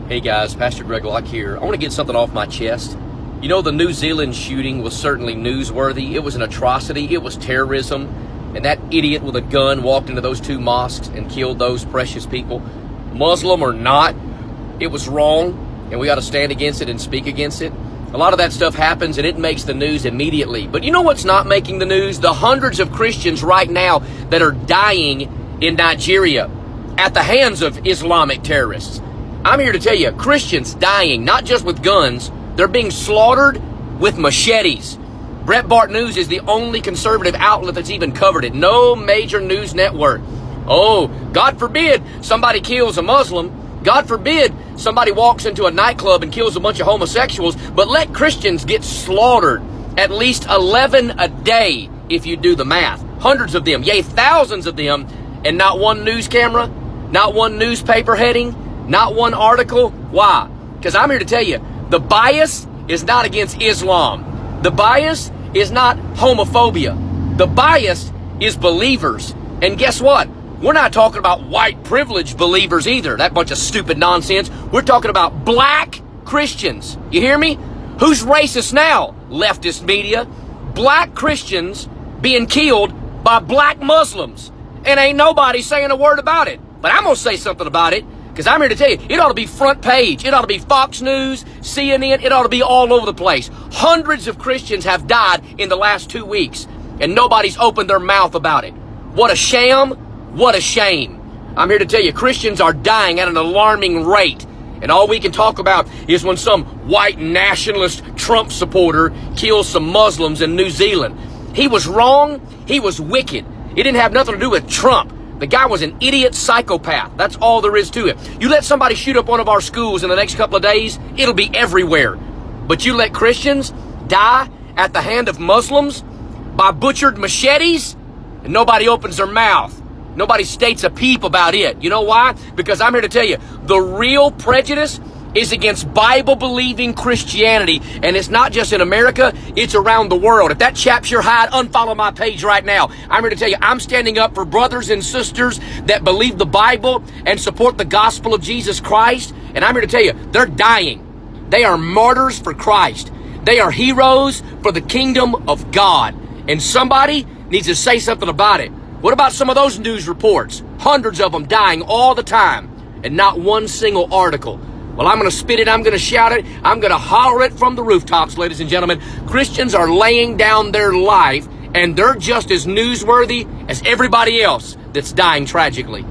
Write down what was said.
Hey guys, Pastor Greg Locke here. I want to get something off my chest. You know, the New Zealand shooting was certainly newsworthy. It was an atrocity. It was terrorism. And that idiot with a gun walked into those two mosques and killed those precious people. Muslim or not, it was wrong, and we ought to stand against it and speak against it. A lot of that stuff happens, and it makes the news immediately. But you know what's not making the news? The hundreds of Christians right now that are dying in Nigeria at the hands of Islamic terrorists. I'm here to tell you, Christians dying, not just with guns, they're being slaughtered with machetes. Breitbart News is the only conservative outlet that's even covered it. No major news network. Oh, God forbid somebody kills a Muslim. God forbid somebody walks into a nightclub and kills a bunch of homosexuals. But let Christians get slaughtered. At least 11 a day, if you do the math. Hundreds of them, yea, thousands of them, and not one news camera, not one newspaper heading, not one article. Why? Because I'm here to tell you, the bias is not against Islam. The bias is not homophobia. The bias is believers. And guess what? We're not talking about white privileged believers either. That bunch of stupid nonsense. We're talking about black Christians. You hear me? Who's racist now? Leftist media. Black Christians being killed by black Muslims. And ain't nobody saying a word about it. But I'm going to say something about it. Because I'm here to tell you, it ought to be front page. It ought to be Fox News, CNN. It ought to be all over the place. Hundreds of Christians have died in the last 2 weeks, and nobody's opened their mouth about it. What a sham. What a shame. I'm here to tell you, Christians are dying at an alarming rate. And all we can talk about is when some white nationalist Trump supporter kills some Muslims in New Zealand. He was wrong. He was wicked. It didn't have nothing to do with Trump. The guy was an idiot psychopath. That's all there is to it. You let somebody shoot up one of our schools in the next couple of days, it'll be everywhere. But you let Christians die at the hand of Muslims by butchered machetes, and nobody opens their mouth. Nobody states a peep about it. You know why? Because I'm here to tell you, the real prejudice is against Bible-believing Christianity. And it's not just in America, it's around the world. If that chaps your hide, unfollow my page right now. I'm here to tell you, I'm standing up for brothers and sisters that believe the Bible and support the gospel of Jesus Christ. And I'm here to tell you, they're dying. They are martyrs for Christ. They are heroes for the kingdom of God. And somebody needs to say something about it. What about some of those news reports? Hundreds of them dying all the time, and not one single article. Well, I'm going to spit it, I'm going to shout it, I'm going to holler it from the rooftops, ladies and gentlemen. Christians are laying down their life, and they're just as newsworthy as everybody else that's dying tragically.